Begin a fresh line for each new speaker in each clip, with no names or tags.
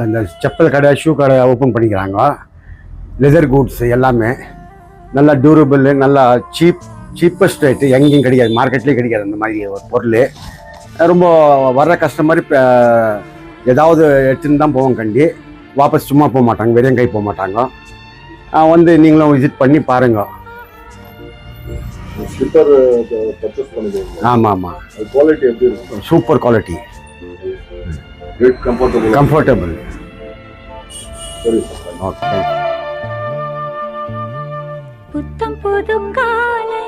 அந்த செப்பல் கடை ஷூ கடை ஓப்பன் பண்ணிக்கிறாங்க. லெதர் கூட்ஸ் எல்லாமே நல்லா டியூரபிள், நல்லா சீப்பஸ்ட் ரேட்டு, எங்கேயும் கிடைக்காது, மார்க்கெட்லேயும் கிடைக்காது அந்த மாதிரி ஒரு பொருள். ரொம்ப வர்ற கஸ்டமர் இப்போ ஏதாவது எடுத்துன்னு தான் போவோம், கண்டி வாபஸ் சும்மா போக மாட்டாங்க, வெறும் கை போக மாட்டாங்க. வந்து நீங்களும் விசிட் பண்ணி பாருங்கள்.
ஸ்லிப்பர் பர்ச்சேஸ் பண்ணிடுவீங்க?
ஆமாம் ஆமாம்.
குவாலிட்டி எப்படி இருக்கும்?
Super quality,
great
comfortable.
சரி,
ஓகே.
புத்தம் புது காலை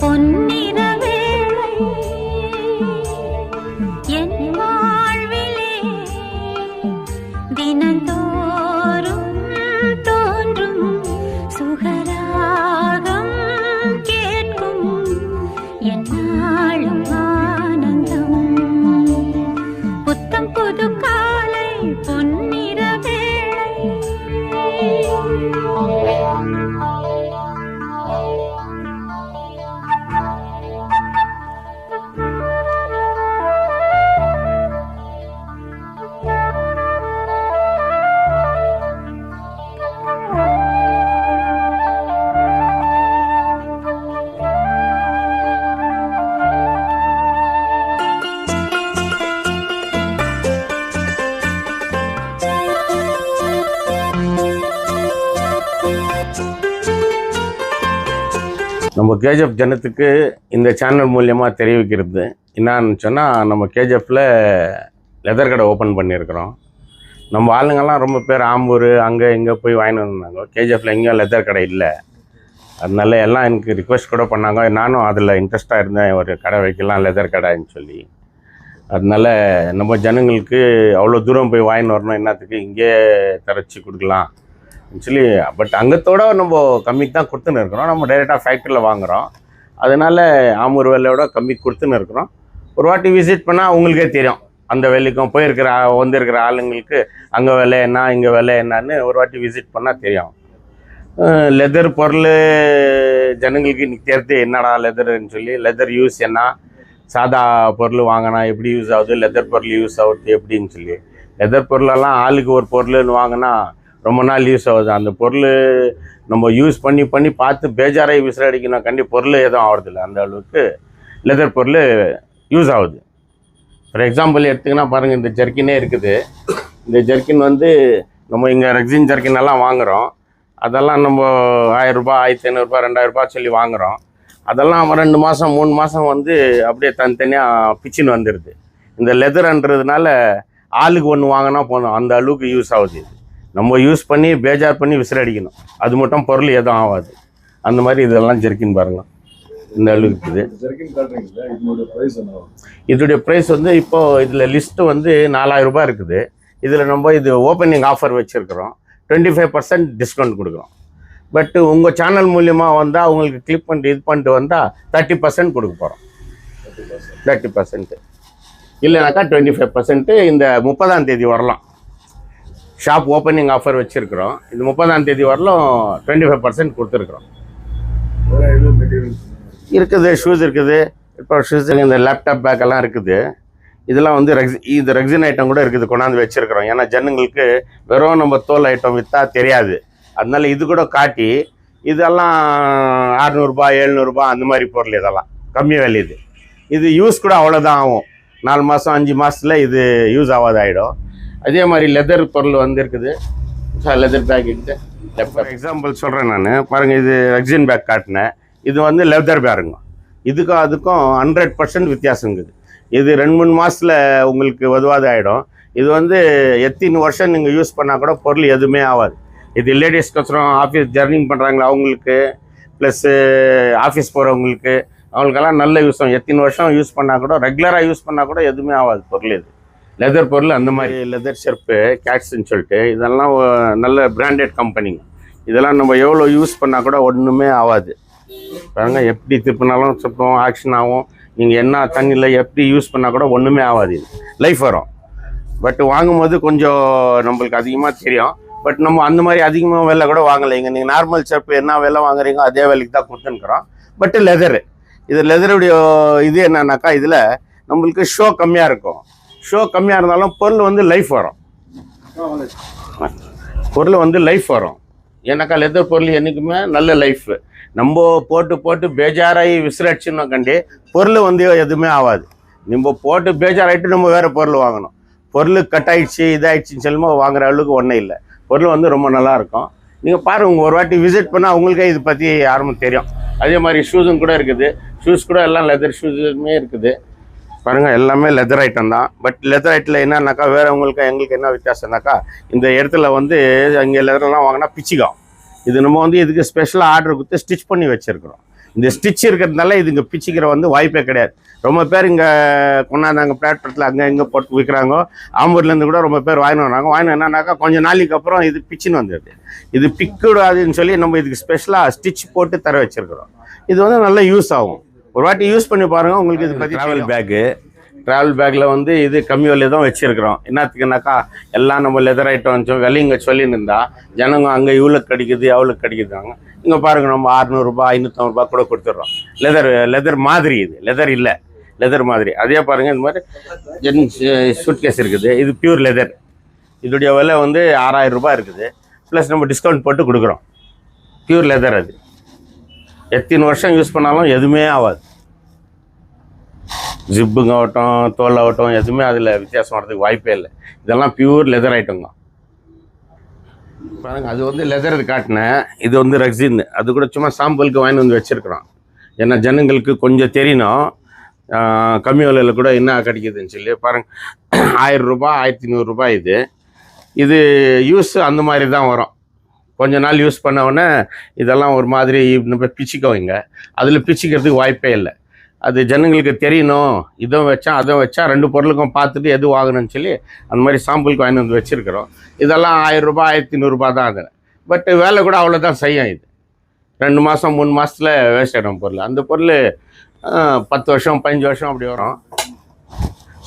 பொன்னிற வேளை என் வாழ்விலே தினந்தோறும் தோன்றும் சுகராகம் கேட்கும் என்னாலும் ஆனந்தம். புத்தம் புது காலை பொன்னிற வேளை.
நம்ம கேஜிஎஃப் ஜனத்துக்கு இந்த சேனல் மூலியமாக தெரிவிக்கிறது என்னன்னு சொன்னால், நம்ம கேஜிஎஃப்பில் லெதர் கடை ஓப்பன் பண்ணியிருக்கிறோம். நம்ம ஆளுங்கள்லாம் ரொம்ப பேர் ஆம்பூர் அங்கே இங்கே போய் வாங்கிட்டு வந்தாங்க. கேஜிஎஃப்பில் எங்கேயும் லெதர் கடை இல்லை. அதனால எல்லாம் எனக்கு ரிக்வெஸ்ட் கூட பண்ணாங்க. நானும் அதில் இன்ட்ரெஸ்ட்டாக இருந்தேன், ஒரு கடை வைக்கலாம் லெதர் கடைன்னு சொல்லி. அதனால நம்ம ஜனங்களுக்கு அவ்வளோ தூரம் போய் வாங்கின்னு வரணும், என்னத்துக்கு இங்கே தரைச்சி கொடுக்கலாம் சொல்லி. பட் அங்கத்தோட நம்ம கம்மிக்கு தான் கொடுத்துன்னு இருக்கிறோம். நம்ம டைரெக்டாக ஃபேக்ட்ரியில் வாங்குகிறோம். அதனால் ஆமூர் விலையோட கம்மி கொடுத்துன்னு இருக்கிறோம். ஒரு வாட்டி விசிட் பண்ணால் உங்களுக்கே தெரியும், அந்த வேலைக்கும் போயிருக்கிற வந்திருக்கிற ஆளுங்களுக்கு அங்கே விலை என்ன இங்கே விலை என்னன்னு ஒரு வாட்டி விசிட் பண்ணால் தெரியும். லெதர் பொருள் ஜனங்களுக்கு இன்னைக்கு தெரியுது, என்னடா லெதர்ன்னு சொல்லி. லெதர் யூஸ் என்ன, சாதா பொருள் வாங்கினா எப்படி யூஸ் ஆகுது, லெதர் பொருள் யூஸ் ஆகுது எப்படின்னு சொல்லி. லெதர் பொருளெல்லாம் ஆளுக்கு ஒரு பொருள்னு வாங்கினா ரொம்ப நாள் யூஸ் ஆகுது. அந்த பொருள் நம்ம யூஸ் பண்ணி பண்ணி பார்த்து பேஜாராகி விசிறடிக்கணும், கண்டிப்பாக பொருள் எதுவும் ஆகிறதில்ல. அந்த அளவுக்கு லெதர் பொருள் யூஸ் ஆகுது. ஃபார் எக்ஸாம்பிள் எடுத்திங்கன்னா பாருங்கள், இந்த ஜர்க்கினே இருக்குது. இந்த ஜர்க்கின் வந்து நம்ம இங்கே ரெக்ஸின் ஜர்க்கின் எல்லாம் வாங்குகிறோம். அதெல்லாம் நம்ம 1000 ரூபாய் 1500 2000 ரூபாய் சொல்லி வாங்குகிறோம். அதெல்லாம் 2 மாதம் 3 மாதம் வந்து அப்படியே தனித்தனியாக பிச்சின்னு வந்துடுது. இந்த லெதர்ன்றதுனால ஆளுக்கு ஒன்று வாங்கினா போதும், அந்த அளவுக்கு யூஸ் ஆகுது. நம்ம யூஸ் பண்ணி பேஜார் பண்ணி விசிறடிக்கணும், அது மட்டும் பொருள் எதுவும் ஆகாது. அந்த மாதிரி இதெல்லாம் ஜெர்க்கின் பாருங்க, இந்த அளவுக்கு இருக்குது. இதோடைய ப்ரைஸ் வந்து இப்போது இதில் லிஸ்ட்டு வந்து 4000 ரூபாய் இருக்குது. இதில் நம்ம இது ஓப்பனிங் ஆஃபர் வச்சுருக்கிறோம், 25% டிஸ்கவுண்ட் கொடுக்குறோம். பட்டு உங்கள் சேனல் மூலியமாக வந்தால் உங்களுக்கு கிளிக் பண்ணிட்டு இது பண்ணிட்டு வந்தால் 30% கொடுக்க போகிறோம். 30% இல்லைனாக்கா 25%. இந்த 30ஆம் தேதி வரலாம் ஷாப் ஓப்பனிங் ஆஃபர் வச்சுருக்கிறோம். இந்த 30ஆம் தேதி வரலாம் 25% கொடுத்துருக்குறோம். இருக்குது, ஷூஸ் இருக்குது. இப்போ ஷூஸ் இந்த லேப்டாப் பேக் எல்லாம் இருக்குது. இதெல்லாம் வந்து இது ரெக்ஸின் ஐட்டம் கூட இருக்குது, கொண்டாந்து வச்சுருக்கிறோம். ஏன்னா ஜனங்களுக்கு வெறும் நம்ம தோல் ஐட்டம் விற்றா தெரியாது. அதனால இது கூட காட்டி, இதெல்லாம் 600 ரூபாய் 700 ரூபாய் அந்த மாதிரி பொருள், இதெல்லாம் கம்மி விலை. இது யூஸ் கூட அவ்வளோதான் ஆகும், 4 மாதம் 5 மாதத்தில் இது யூஸ் ஆகாது ஆகிடும். அதே மாதிரி லெதர் பொருள் வந்து இருக்குது. லெதர் பேக் ஃபார் எக்ஸாம்பிள் சொல்கிறேன் நான். பாருங்கள், இது ரெக்ஸின் பேக் காட்டினேன். இது வந்து லெதர் பேருங்க. இதுக்கும் அதுக்கும் 100% வித்தியாசம் இருக்குது. இது 2-3 மாதத்தில் உங்களுக்கு உதவாது ஆகிடும். இது வந்து எத்தனை வருஷம் நீங்கள் யூஸ் பண்ணால் கூட பொருள் எதுவுமே ஆகாது. இது லேடிஸ்க்கோசரம் ஆஃபீஸ் ஜர்னிங் பண்ணுறாங்களா அவங்களுக்கு, ப்ளஸ்ஸு ஆஃபீஸ் போகிறவங்களுக்கு, அவங்களுக்கெல்லாம் நல்ல யூஸ் ஆகும். எத்தனை வருஷம் யூஸ் பண்ணால் கூட, ரெகுலராக யூஸ் பண்ணால் கூட எதுவுமே ஆகாது பொருள். இது லெதர் பொருள். அந்த மாதிரி லெதர் ஷெர்ப்பு கேட்ஸ்ன்னு சொல்லிட்டு இதெல்லாம் நல்ல பிராண்டட் கம்பெனிங்க. இதெல்லாம் நம்ம எவ்வளோ யூஸ் பண்ணால் கூட ஒன்றுமே ஆகாது. பாருங்க, எப்படி திருப்பினாலும் சுத்தம் ஆக்ஷன் ஆகும். நீங்கள் என்ன தண்ணியில் எப்படி யூஸ் பண்ணால் கூட ஒன்றுமே ஆகாது, இது லைஃப் வரும். பட் வாங்கும்போது கொஞ்சம் நம்மளுக்கு அதிகமாக தெரியும். பட் நம்ம அந்த மாதிரி அதிகமாக விலை கூட வாங்கலைங்க. நீங்கள் நார்மல் ஷர்ப்பு என்ன விலை வாங்குறீங்க அதே விலைக்கு தான் கொடுத்துன்னுக்குறோம். பட் லெதரு, இது லெதருடைய இது என்னன்னாக்கா, இதில் நம்மளுக்கு ஷோ கம்மியாக இருக்கும். ஷோ கம்மியாக இருந்தாலும் பொருள் வந்து லைஃப் வரும். பொருள் வந்து லைஃப் வரும். ஏன்னாக்கா லெதர் பொருள் என்றைக்குமே நல்ல லைஃப். நம்ம போட்டு போட்டு பேஜாராகி விசிறடிச்சுன்னு கண்டி பொருள் வந்து எதுவுமே ஆகாது. நம்ம போட்டு பேஜாராகிட்டு நம்ம வேறு பொருள் வாங்கணும். பொருள் கட் ஆகிடுச்சு இதாகிடுச்சின்னு சொல்லும்போது வாங்குற அளவுக்கு ஒன்றும் இல்லை. பொருள் வந்து ரொம்ப நல்லாயிருக்கும். நீங்கள் பாருங்கள், ஒரு வாட்டி விசிட் பண்ணால் உங்களுக்கே இது பற்றி யாரும் தெரியும். அதே மாதிரி ஷூஸும் கூட இருக்குது. ஷூஸ் கூட எல்லாம் லெதர் ஷூஸுமே இருக்குது. பாருங்கள், எல்லாமே லெதர் ஐட்டம் தான். பட் லெதர் ஐட்டில் என்னன்னாக்கா வேறு எங்களுக்கு என்ன வித்தியாசம்னாக்கா, இந்த இடத்துல வந்து இங்கே லெதர்லாம் வாங்கினா பிச்சிக்கும். இது நம்ம வந்து இதுக்கு ஸ்பெஷலாக ஆர்டர் கொடுத்து ஸ்டிச் பண்ணி வச்சுருக்குறோம். இந்த ஸ்டிச் இருக்கிறதுனால இது இங்கே பிச்சிக்கிற வந்து வாய்ப்பே கிடையாது. ரொம்ப பேர் இங்கே கொண்டாந்தாங்க பிளாட்ஃபாரத்தில் அங்கே இங்கே போட்டு விற்கிறாங்க. ஆம்பூர்லேருந்து கூட ரொம்ப பேர் வாங்கினு வராங்க. வாங்கினு என்னன்னாக்கா கொஞ்சம் நாளைக்கு அப்புறம் இது பிச்சுன்னு வந்துடுது. இது பிக்கூடாதுன்னு சொல்லி நம்ம இதுக்கு ஸ்பெஷலாக ஸ்டிச் போட்டு தர வச்சுருக்குறோம். இது வந்து நல்லா யூஸ் ஆகும். ஒரு வாட்டி யூஸ் பண்ணி பாருங்கள், உங்களுக்கு இது பற்றி. ட்ராவல் பேக்கில் வந்து இது கம்மி விலையை தான் வச்சுருக்குறோம். என்னத்துக்குனாக்கா எல்லாம் நம்ம லெதர் ஐட்டம் விலைங்க சொல்லின்னு இருந்தால் ஜனங்க அங்கே இவ்வளோக்கு கிடைக்குது அவ்வளோக்கு கிடைக்குதாங்க. இங்கே பாருங்கள், நம்ம 600 ரூபாய் 550 கூட கொடுத்துட்றோம். லெதர் மாதிரி, இது லெதர் இல்லை, லெதர் மாதிரி. அதே பாருங்கள், இந்த மாதிரி சூட்கேஸ் இருக்குது. இது பியூர் லெதர். இதோடைய விலை வந்து 6000 ரூபாய் இருக்குது. ப்ளஸ் நம்ம டிஸ்கவுண்ட் போட்டு கொடுக்குறோம். Pure leather. அது எத்தனை வருஷம் யூஸ் பண்ணாலும் எதுவுமே ஆகாது. ஜிப்புங்க ஆகட்டும், தோல் ஆகட்டும், எதுவுமே அதில் வித்தியாசம் வரதுக்கு வாய்ப்பே இல்லை. இதெல்லாம் பியூர் லெதர் ஐட்டம் தான். பாருங்கள், அது வந்து லெதர் காட்டினேன். இது வந்து ரெக்ஸின். அது கூட சும்மா சாம்பிளுக்கு வாங்கி வந்து வச்சுருக்குறோம். ஏன்னா ஜனங்களுக்கு கொஞ்சம் தெரியணும் கம்மி விலையில் கூட என்ன கிடைக்குதுன்னு சொல்லி. பாருங்கள், 1000 ரூபாய் 1500 ரூபாய். இது யூஸ் அந்த மாதிரி தான் வரும். கொஞ்ச நாள் யூஸ் பண்ண உடனே இதெல்லாம் ஒரு மாதிரி நம்ம பிச்சுக்கோங்க. அதில் பிச்சுக்கிறதுக்கு வாய்ப்பே இல்லை. அது ஜனங்களுக்கு தெரியணும், இதுவும் வச்சா அதுவும் வச்சா 2 பொருளுக்கும் பார்த்துட்டு எது வாங்கணும்னு சொல்லி அந்த மாதிரி சாம்பிளுக்கு வாங்கி வந்து வச்சுருக்கிறோம். இதெல்லாம் 1000 ரூபாய் 1500 ரூபாய் தான். அதில் பட் வேலை கூட அவ்வளோதான் செய்யும். இது 2 மாதம் 3 மாதத்தில் வேஸ்ட் ஆகிடும் பொருள். அந்த பொருள் 10 வருஷம் 15 வருஷம் அப்படி வரும்.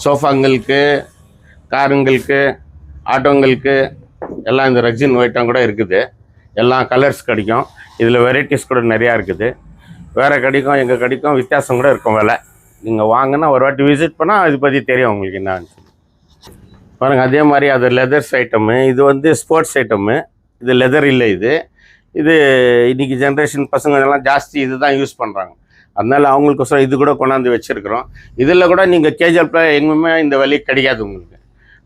சோஃபாங்களுக்கு, காருங்களுக்கு, ஆட்டோங்களுக்கு எல்லாம் இந்த ரெக்ஸின் ஐட்டம் கூட இருக்குது. எல்லாம் கலர்ஸ் கிடைக்கும். இதில் வெரைட்டிஸ் கூட நிறையா இருக்குது. வேறு கிடைக்கும், எங்கே கிடைக்கும், வித்தியாசம் கூட இருக்கும் விலை. நீங்கள் வாங்கினா ஒரு வாட்டி விசிட் பண்ணால் இது பற்றி தெரியும் உங்களுக்கு என்னன்னு சொல்லி. பாருங்கள், அதே மாதிரி அது லெதர்ஸ் ஐட்டமு. இது வந்து ஸ்போர்ட்ஸ் ஐட்டமு. இது லெதர் இல்லை. இது இன்றைக்கி ஜென்ரேஷன் பசங்க எல்லாம் ஜாஸ்தி இது தான் யூஸ் பண்ணுறாங்க. அதனால் அவங்களுக்கோசரம் இது கூட கொண்டாந்து வச்சுருக்குறோம். இதில் கூட நீங்கள் கேஜிஎஃப்பில் எங்குமே இந்த விலைக்கு கிடைக்காது உங்களுக்கு.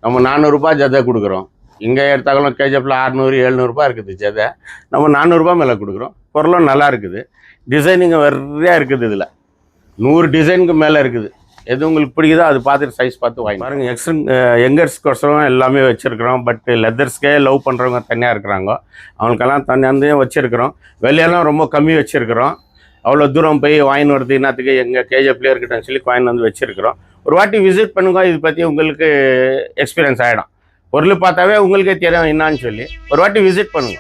நம்ம 400 ரூபாய் ஜதை கொடுக்குறோம். இங்கே எடுத்தாலும் கேஜிஎஃப்பில் 600 700 ரூபாய் இருக்குது ஜதை. நம்ம 400 ரூபாய் மேலே கொடுக்குறோம். பொருளும் நல்லா இருக்குது. டிசைனிங்க நிறையா இருக்குது. இதில் 100 டிசைனுக்கு மேலே இருக்குது. எது உங்களுக்கு பிடிக்குதோ அது பார்த்துட்டு சைஸ் பார்த்து வாங்கி பாருங்கள். யங்கர்ஸ்க்கோசரம் எல்லாமே வச்சுருக்குறோம். பட் லெதர்ஸ்க்கே லவ் பண்ணுறவங்க தனியாக இருக்கிறாங்க. அவங்களுக்கெல்லாம் தனியாக வச்சுருக்குறோம். விலையெல்லாம் ரொம்ப கம்மி வச்சுருக்குறோம். அவ்வளோ தூரம் போய் வாங்கின்னு வரது என்னத்துக்கு எங்கள் கேஜிஎஃப்லேயே இருக்கட்டும்னு சொல்லி வாங்கி வந்து வச்சுருக்குறோம். ஒரு வாட்டி விசிட் பண்ணுங்க, இது பற்றி உங்களுக்கு எக்ஸ்பீரியன்ஸ் ஆகிடும். பொருள் பார்த்தாவே உங்களுக்கே தெரியும் என்னான்னு சொல்லி. ஒரு வாட்டி விசிட் பண்ணுங்க.